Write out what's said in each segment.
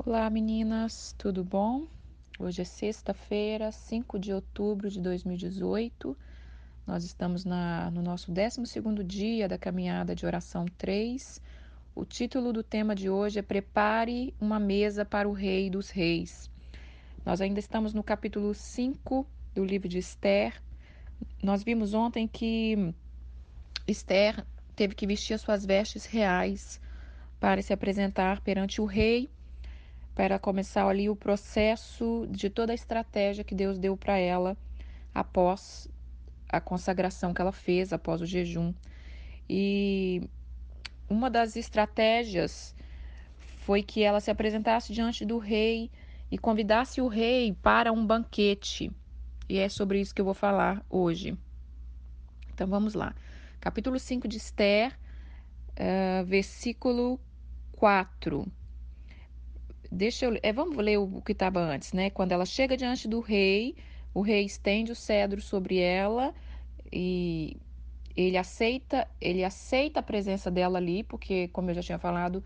Olá meninas, tudo bom? Hoje é sexta-feira, 5 de outubro de 2018. Nós estamos no nosso 12º dia da caminhada de oração 3. O título do tema de hoje é Prepare uma mesa para o Rei dos Reis. Nós ainda estamos no capítulo 5 do livro de Esther. Nós vimos ontem que Esther teve que vestir as suas vestes reais para se apresentar perante o rei, para começar ali o processo de toda a estratégia que Deus deu para ela após a consagração que ela fez, após o jejum. E uma das estratégias foi que ela se apresentasse diante do rei e convidasse o rei para um banquete. E é sobre isso que eu vou falar hoje. Então vamos lá. Capítulo 5 de Esther, versículo 4. Vamos ler o que estava antes, né? Quando ela chega diante do rei, o rei estende o cedro sobre ela e ele aceita a presença dela ali, porque, como eu já tinha falado,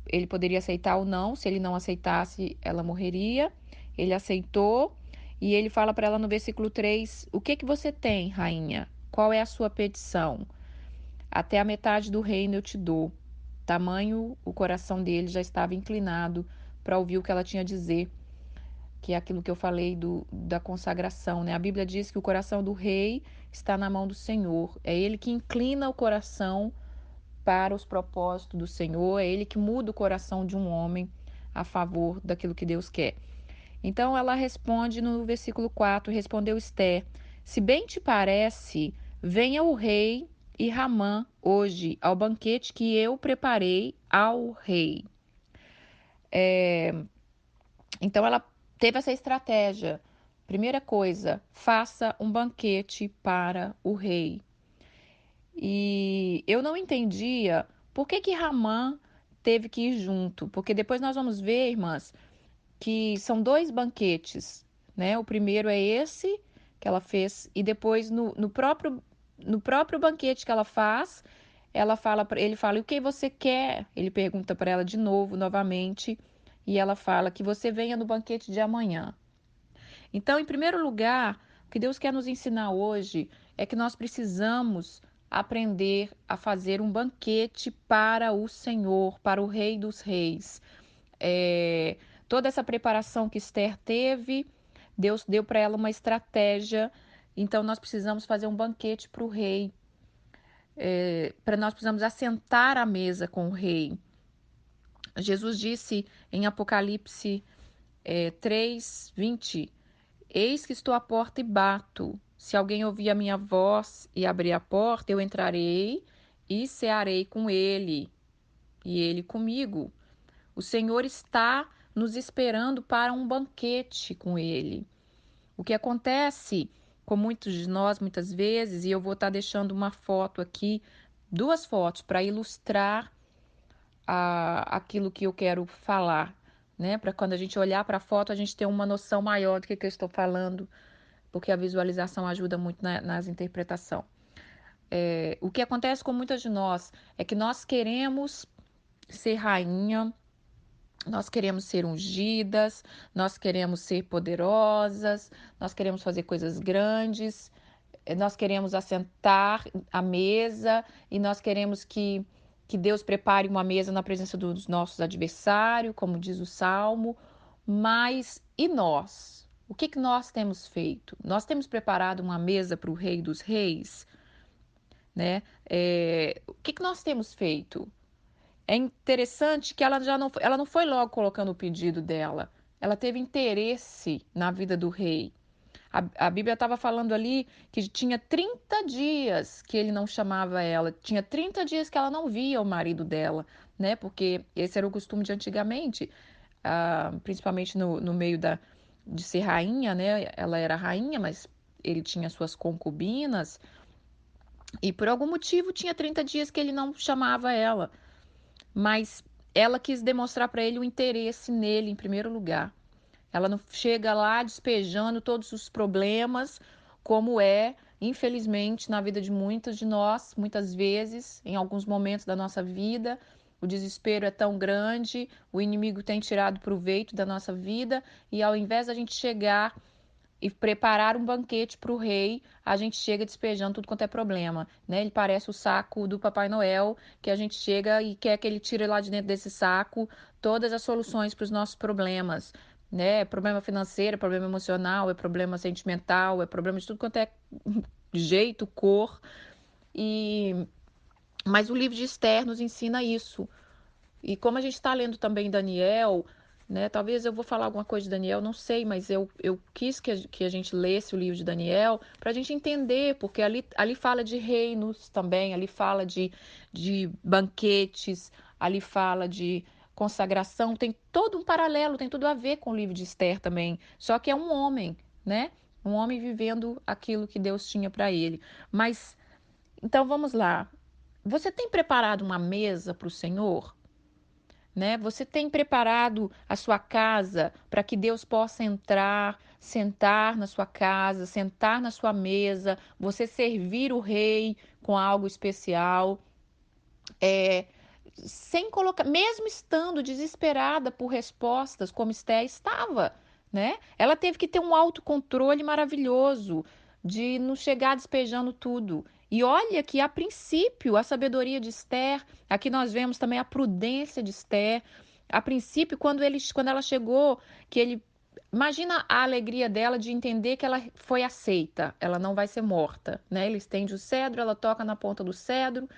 ele poderia aceitar ou não. Se ele não aceitasse, ela morreria. Ele aceitou e ele fala para ela no versículo 3: O que você tem, rainha? Qual é a sua petição? Até a metade do reino eu te dou. Tamanho o coração dele já estava inclinado para ouvir o que ela tinha a dizer, que é aquilo que eu falei da consagração, né? A Bíblia diz que o coração do rei está na mão do Senhor. É ele que inclina o coração para os propósitos do Senhor, é ele que muda o coração de um homem a favor daquilo que Deus quer. Então ela responde no versículo 4, respondeu Esther: Se bem te parece, venha o rei e Ramã hoje ao banquete que eu preparei ao rei. Então ela teve essa estratégia. Primeira coisa, faça um banquete para o rei. E eu não entendia por que Ramã teve que ir junto, porque depois nós vamos ver, irmãs, que são dois banquetes, né? O primeiro é esse que ela fez e depois no próprio banquete que ela faz, ele fala: "O que você quer?" Ele pergunta para ela de novo, novamente, e ela fala que você venha no banquete de amanhã. Então, em primeiro lugar, o que Deus quer nos ensinar hoje é que nós precisamos aprender a fazer um banquete para o Senhor, para o Rei dos Reis. É, toda essa preparação que Esther teve, Deus deu para ela uma estratégia. Então, nós precisamos fazer um banquete para o rei. Nós precisamos assentar à mesa com o rei. Jesus disse em Apocalipse 3:20: Eis que estou à porta e bato. Se alguém ouvir a minha voz e abrir a porta, eu entrarei e cearei com ele, e ele comigo. O Senhor está nos esperando para um banquete com ele. O que acontece com muitos de nós, muitas vezes, e eu vou estar deixando uma foto aqui, duas fotos, para ilustrar aquilo que eu quero falar, né? Para quando a gente olhar para a foto, a gente ter uma noção maior do que eu estou falando, porque a visualização ajuda muito nas interpretações. O que acontece com muitas de nós é que nós queremos ser rainha, nós queremos ser ungidas, nós queremos ser poderosas, nós queremos fazer coisas grandes, nós queremos assentar à mesa e nós queremos que Deus prepare uma mesa na presença dos nossos adversários, como diz o Salmo. Mas e nós? O que nós temos feito? Nós temos preparado uma mesa para o Rei dos Reis, né? O que nós temos feito? É interessante que ela não foi logo colocando o pedido dela. Ela teve interesse na vida do rei. A Bíblia estava falando ali que tinha 30 dias que ele não chamava ela. Tinha 30 dias que ela não via o marido dela, né? Porque esse era o costume de antigamente, principalmente no meio de ser rainha, né? Ela era rainha, mas ele tinha suas concubinas. E por algum motivo tinha 30 dias que ele não chamava ela. Mas ela quis demonstrar para ele o interesse nele em primeiro lugar. Ela não chega lá despejando todos os problemas, como infelizmente, na vida de muitas de nós, muitas vezes, em alguns momentos da nossa vida. o desespero é tão grande, o inimigo tem tirado proveito da nossa vida, e ao invés da gente chegar e preparar um banquete para o rei, a gente chega despejando tudo quanto é problema, né? Ele parece o saco do Papai Noel, que a gente chega e quer que ele tire lá de dentro desse saco todas as soluções para os nossos problemas, né? É problema financeiro, é problema emocional, é problema sentimental, é problema de tudo quanto é jeito, cor. E mas o livro de Esther nos ensina isso. E como a gente está lendo também Daniel, né? Talvez eu vou falar alguma coisa de Daniel, não sei, mas eu quis que a gente lesse o livro de Daniel para a gente entender, porque ali fala de reinos também, ali fala de banquetes, ali fala de consagração, tem todo um paralelo, tem tudo a ver com o livro de Esther também. Só que é um homem, né? Um homem vivendo aquilo que Deus tinha para ele. Mas, então vamos lá. Você tem preparado uma mesa para o Senhor? Né? Você tem preparado a sua casa para que Deus possa entrar, sentar na sua casa, sentar na sua mesa, você servir o rei com algo especial, é, sem colocar, mesmo estando desesperada por respostas, como Esté estava, né? Ela teve que ter um autocontrole maravilhoso de não chegar despejando tudo. E olha que a princípio a sabedoria de Esther, aqui nós vemos também a prudência de Esther. A princípio, quando ela chegou, que ele imagina a alegria dela de entender que ela foi aceita, ela não vai ser morta, né? Ele estende o cedro, ela toca na ponta do cedro,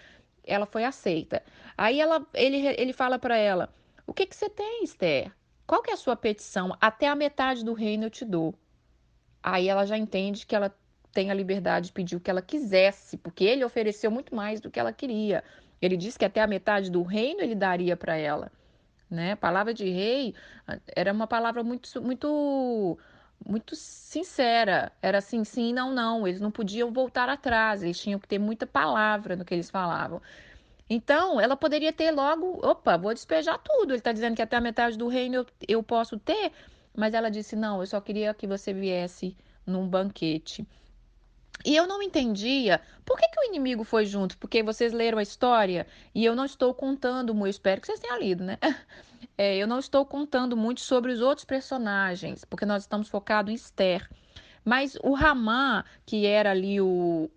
ela foi aceita. Aí ele fala para ela: o que você tem, Esther? Qual que é a sua petição? Até a metade do reino eu te dou. Aí ela já entende que ela tem a liberdade de pedir o que ela quisesse, porque ele ofereceu muito mais do que ela queria. Ele disse que até a metade do reino ele daria para ela, né? A palavra de rei era uma palavra muito sincera. Era assim, sim, não, não. Eles não podiam voltar atrás. Eles tinham que ter muita palavra no que eles falavam. Então, ela poderia ter logo, opa, vou despejar tudo. Ele está dizendo que até a metade do reino eu posso ter, mas ela disse: não, eu só queria que você viesse num banquete. E eu não entendia por que o inimigo foi junto, porque vocês leram a história e eu não estou contando muito, eu espero que vocês tenham lido, né? Eu não estou contando muito sobre os outros personagens, porque nós estamos focados em Esther. Mas o Ramã, que era ali o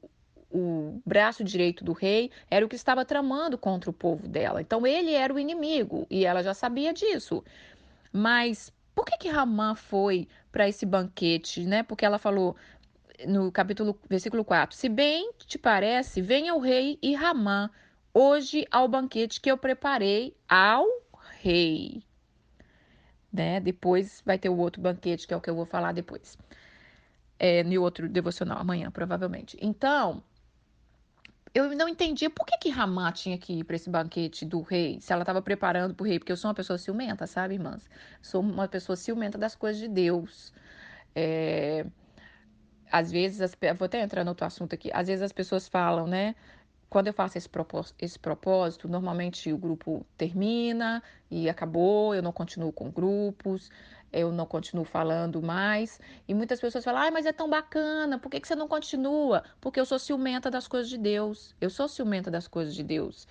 braço direito do rei, era o que estava tramando contra o povo dela. Então ele era o inimigo e ela já sabia disso. Mas por que Ramã foi para esse banquete, né? Porque ela falou no versículo 4: se bem te parece, venha o rei e Ramã hoje ao banquete que eu preparei ao rei. Né? Depois vai ter o outro banquete, que é o que eu vou falar depois. No outro devocional, amanhã, provavelmente. Então, eu não entendia por que Ramá tinha que ir para esse banquete do rei, se ela estava preparando para o rei, porque eu sou uma pessoa ciumenta, sabe, irmãs? Sou uma pessoa ciumenta das coisas de Deus. É, às vezes, vou até entrar no outro assunto aqui, às vezes as pessoas falam, né? Quando eu faço esse propósito, normalmente o grupo termina e acabou, eu não continuo com grupos, eu não continuo falando mais. E muitas pessoas falam: ai, mas é tão bacana, por que você não continua? Porque eu sou ciumenta das coisas de Deus. Eu sou ciumenta das coisas de Deus.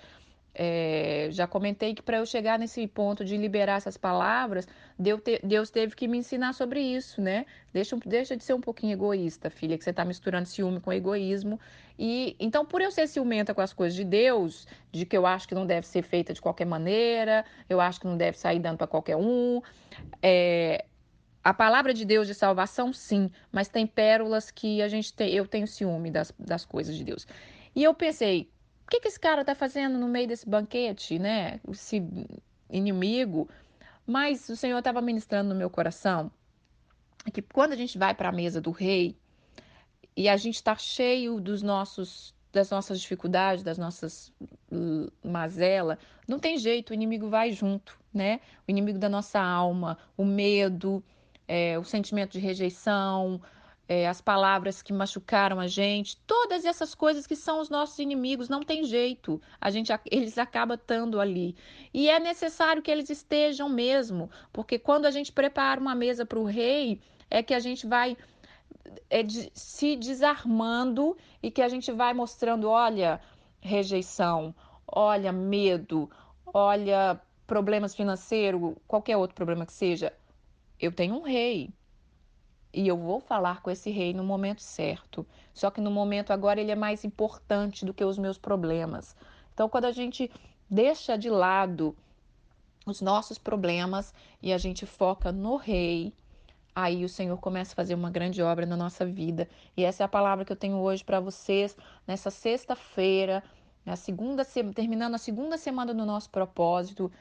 Já comentei que para eu chegar nesse ponto de liberar essas palavras, Deus teve que me ensinar sobre isso, né? Deixa de ser um pouquinho egoísta, filha, que você está misturando ciúme com egoísmo. E então, por eu ser ciumenta com as coisas de Deus, de que eu acho que não deve ser feita de qualquer maneira, eu acho que não deve sair dando para qualquer um, é, a palavra de Deus de salvação, sim, mas tem pérolas que eu tenho ciúme das coisas de Deus. E eu pensei: o que esse cara tá fazendo no meio desse banquete, né? Esse inimigo. Mas o Senhor estava ministrando no meu coração que quando a gente vai para a mesa do rei e a gente está cheio das nossas dificuldades, das nossas mazelas, não tem jeito, o inimigo vai junto, né? O inimigo da nossa alma, o medo, o sentimento de rejeição, as palavras que machucaram a gente, todas essas coisas que são os nossos inimigos, não tem jeito, eles acabam estando ali. E é necessário que eles estejam mesmo, porque quando a gente prepara uma mesa para o rei, é que a gente vai se desarmando e que a gente vai mostrando: olha, rejeição, olha, medo, olha, problemas financeiros, qualquer outro problema que seja, eu tenho um rei. E eu vou falar com esse rei no momento certo. Só que no momento agora ele é mais importante do que os meus problemas. Então, quando a gente deixa de lado os nossos problemas e a gente foca no rei, aí o Senhor começa a fazer uma grande obra na nossa vida. E essa é a palavra que eu tenho hoje para vocês, nessa sexta-feira, terminando a segunda semana do nosso propósito.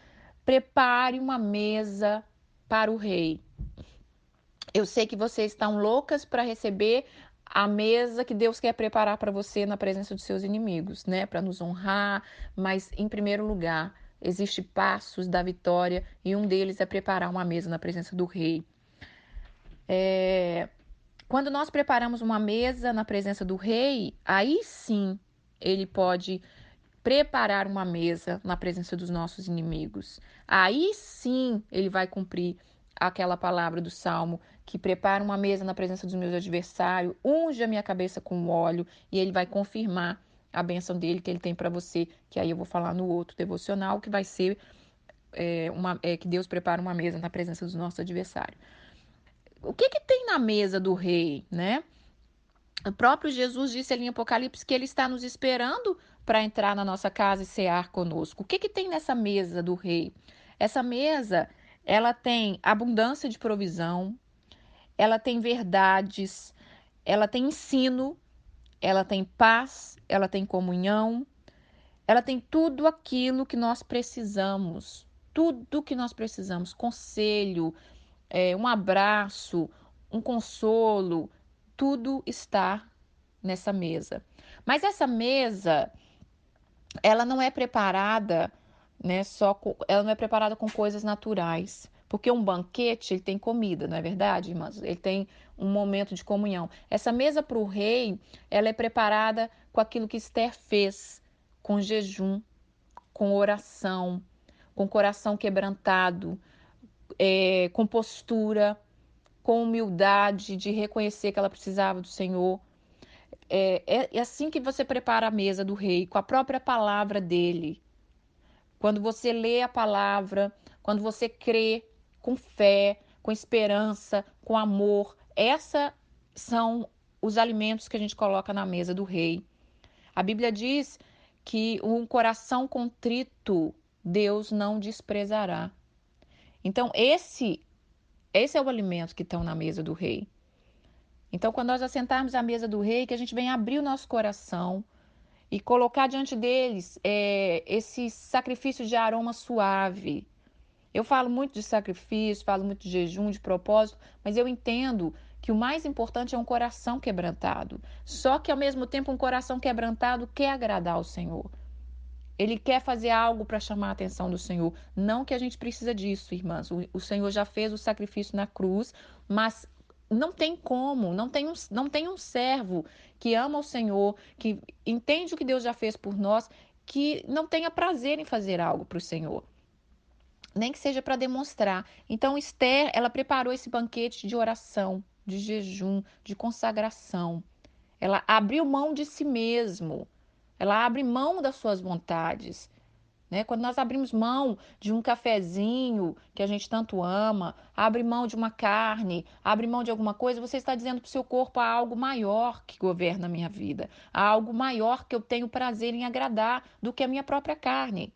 Prepare uma mesa para o rei. Eu sei que vocês estão loucas para receber a mesa que Deus quer preparar para você na presença dos seus inimigos, né? Para nos honrar, mas em primeiro lugar, existem passos da vitória e um deles é preparar uma mesa na presença do rei. Quando nós preparamos uma mesa na presença do rei, aí sim ele pode preparar uma mesa na presença dos nossos inimigos. Aí sim ele vai cumprir aquela palavra do Salmo, que prepara uma mesa na presença dos meus adversários, unge a minha cabeça com óleo, e ele vai confirmar a bênção dele que ele tem para você, que aí eu vou falar no outro devocional, que vai ser que Deus prepara uma mesa na presença dos nossos adversários. O que tem na mesa do rei, né? O próprio Jesus disse ali em Apocalipse que ele está nos esperando para entrar na nossa casa e cear conosco. O que tem nessa mesa do rei? Essa mesa, ela tem abundância de provisão, ela tem verdades, ela tem ensino, ela tem paz, ela tem comunhão, ela tem tudo aquilo que nós precisamos. Tudo que nós precisamos, conselho, um abraço, um consolo, tudo está nessa mesa. Mas essa mesa, ela não é preparada, né, ela não é preparada com coisas naturais. Porque um banquete, ele tem comida, não é verdade, irmãs? Ele tem um momento de comunhão. Essa mesa para o rei, ela é preparada com aquilo que Esther fez, com jejum, com oração, com coração quebrantado, com postura, com humildade de reconhecer que ela precisava do Senhor. É assim que você prepara a mesa do rei, com a própria palavra dele. Quando você lê a palavra, quando você crê com fé, com esperança, com amor, esses são os alimentos que a gente coloca na mesa do rei. A Bíblia diz que um coração contrito Deus não desprezará. Então, esse é o alimento que estão na mesa do rei. Então, quando nós assentarmos à mesa do rei, que a gente venha abrir o nosso coração e colocar diante deles esse sacrifício de aroma suave. Eu falo muito de sacrifício, falo muito de jejum, de propósito, mas eu entendo que o mais importante é um coração quebrantado. Só que, ao mesmo tempo, um coração quebrantado quer agradar ao Senhor. Ele quer fazer algo para chamar a atenção do Senhor. Não que a gente precisa disso, irmãs. O Senhor já fez o sacrifício na cruz, mas não tem como, não tem um servo que ama o Senhor, que entende o que Deus já fez por nós, que não tenha prazer em fazer algo para o Senhor. Nem que seja para demonstrar. Então, Esther, ela preparou esse banquete de oração, de jejum, de consagração. Ela abriu mão de si mesmo. Ela abre mão das suas vontades. Né? Quando nós abrimos mão de um cafezinho que a gente tanto ama, abre mão de uma carne, abre mão de alguma coisa, você está dizendo para o seu corpo: há algo maior que governa a minha vida, há algo maior que eu tenho prazer em agradar do que a minha própria carne.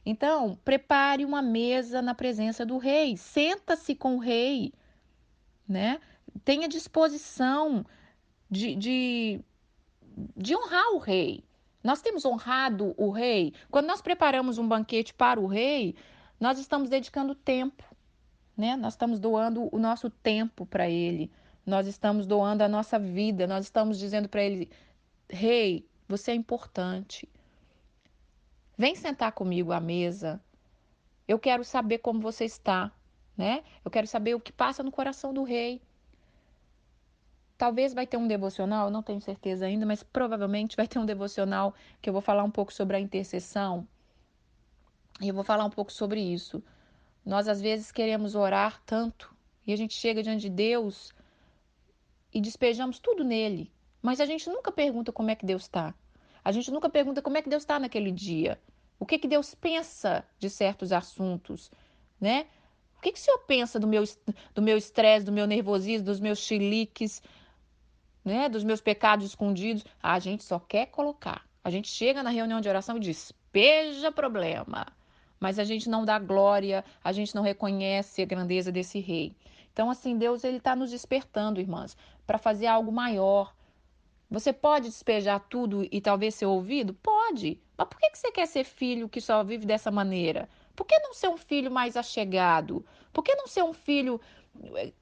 Então, prepare uma mesa na presença do rei, senta-se com o rei, né? Tenha disposição de honrar o rei. Nós temos honrado o rei. Quando nós preparamos um banquete para o rei, nós estamos dedicando tempo, né? Nós estamos doando o nosso tempo para ele. Nós estamos doando a nossa vida. Nós estamos dizendo para ele: rei, você é importante. Vem sentar comigo à mesa. Eu quero saber como você está, né? Eu quero saber o que passa no coração do rei. Talvez vai ter um devocional, não tenho certeza ainda, mas provavelmente vai ter um devocional que eu vou falar um pouco sobre a intercessão. E eu vou falar um pouco sobre isso. Nós às vezes queremos orar tanto e a gente chega diante de Deus e despejamos tudo nele. Mas a gente nunca pergunta como é que Deus está. A gente nunca pergunta como é que Deus está naquele dia. O que Deus pensa de certos assuntos, né? O que o Senhor pensa do meu estresse, do meu nervosismo, dos meus chiliques, né? Dos meus pecados escondidos? A gente só quer colocar. A gente chega na reunião de oração e despeja problema. Mas a gente não dá glória, a gente não reconhece a grandeza desse rei. Então, assim, Deus ele está nos despertando, irmãs, para fazer algo maior. Você pode despejar tudo e talvez ser ouvido? Pode. Mas por que você quer ser filho que só vive dessa maneira? Por que não ser um filho mais achegado? Por que não ser um filho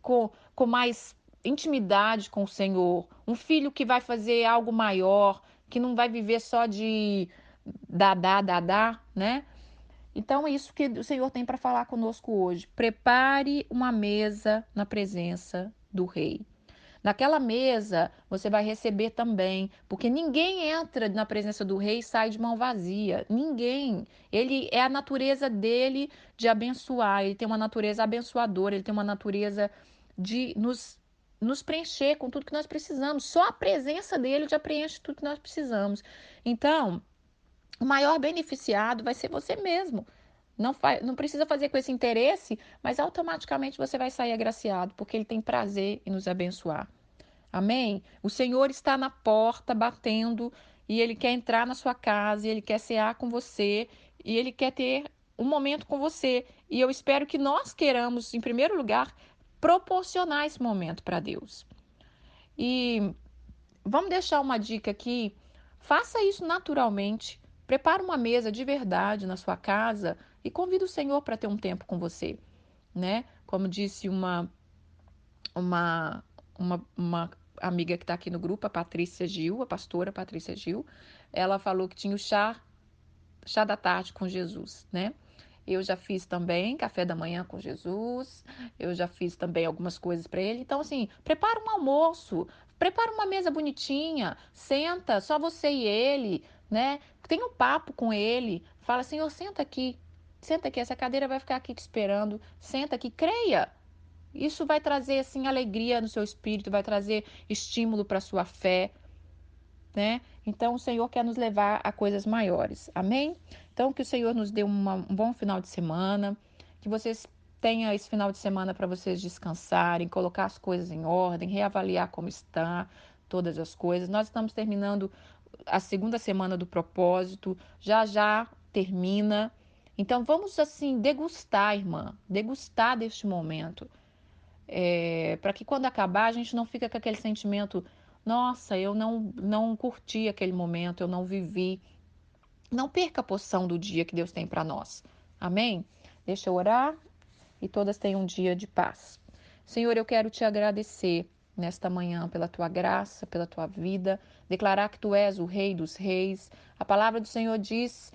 com mais intimidade com o Senhor? Um filho que vai fazer algo maior, que não vai viver só de dadá, né? Então, é isso que o Senhor tem para falar conosco hoje. Prepare uma mesa na presença do Rei. Naquela mesa você vai receber também, porque ninguém entra na presença do rei e sai de mão vazia. Ninguém. Ele é a natureza dele de abençoar, ele tem uma natureza abençoadora, ele tem uma natureza de nos preencher com tudo que nós precisamos. Só a presença dele já preenche tudo que nós precisamos. Então, o maior beneficiado vai ser você mesmo. Não precisa fazer com esse interesse, mas automaticamente você vai sair agraciado, porque ele tem prazer em nos abençoar. Amém? O Senhor está na porta batendo e ele quer entrar na sua casa, ele quer cear com você e ele quer ter um momento com você. E eu espero que nós queiramos, em primeiro lugar, proporcionar esse momento para Deus. E vamos deixar uma dica aqui. Faça isso naturalmente. Prepare uma mesa de verdade na sua casa e convide o Senhor para ter um tempo com você, né? Como disse uma, uma amiga que está aqui no grupo, a Patrícia Gil, a pastora Patrícia Gil, ela falou que tinha o chá da tarde com Jesus, né? Eu já fiz também café da manhã com Jesus, eu já fiz também algumas coisas para ele. Então, assim, prepara um almoço, prepara uma mesa bonitinha, senta, só você e ele, né? Tenha um papo com ele, fala, Senhor, senta aqui, essa cadeira vai ficar aqui te esperando, senta aqui, creia. Isso vai trazer assim alegria no seu espírito, vai trazer estímulo para a sua fé, né? Então o Senhor quer nos levar a coisas maiores. Amém? Então que o Senhor nos dê um bom final de semana, que vocês tenham esse final de semana para vocês descansarem, colocar as coisas em ordem, reavaliar como está todas as coisas. Nós estamos terminando a segunda semana do propósito, já já termina. Então vamos assim degustar, irmã, degustar deste momento para que quando acabar a gente não fica com aquele sentimento, nossa, eu não curti aquele momento, eu não vivi. Não perca a porção do dia que Deus tem para nós. Amém? Deixa eu orar e todas tenham um dia de paz. Senhor, eu quero te agradecer nesta manhã pela tua graça, pela tua vida, declarar que tu és o Rei dos Reis. A palavra do Senhor diz: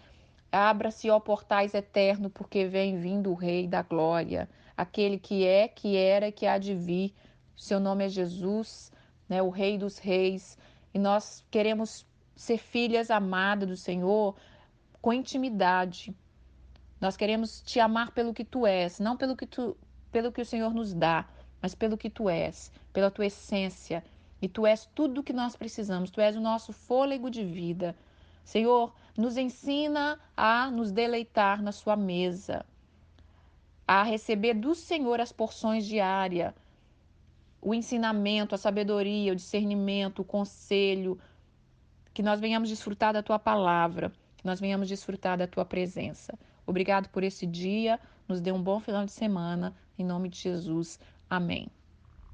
abra-se, ó portais eterno, porque vem vindo o Rei da Glória, aquele que é, que era e que há de vir. Seu nome é Jesus, né, o Rei dos Reis, e nós queremos ser filhas amadas do Senhor com intimidade. Nós queremos te amar pelo que tu és, não pelo que o Senhor nos dá, mas pelo que tu és, pela tua essência. E tu és tudo o que nós precisamos, tu és o nosso fôlego de vida. Senhor, nos ensina a nos deleitar na sua mesa, a receber do Senhor as porções diárias, o ensinamento, a sabedoria, o discernimento, o conselho, que nós venhamos desfrutar da tua palavra, que nós venhamos desfrutar da tua presença. Obrigado por esse dia, nos dê um bom final de semana, em nome de Jesus. Amém.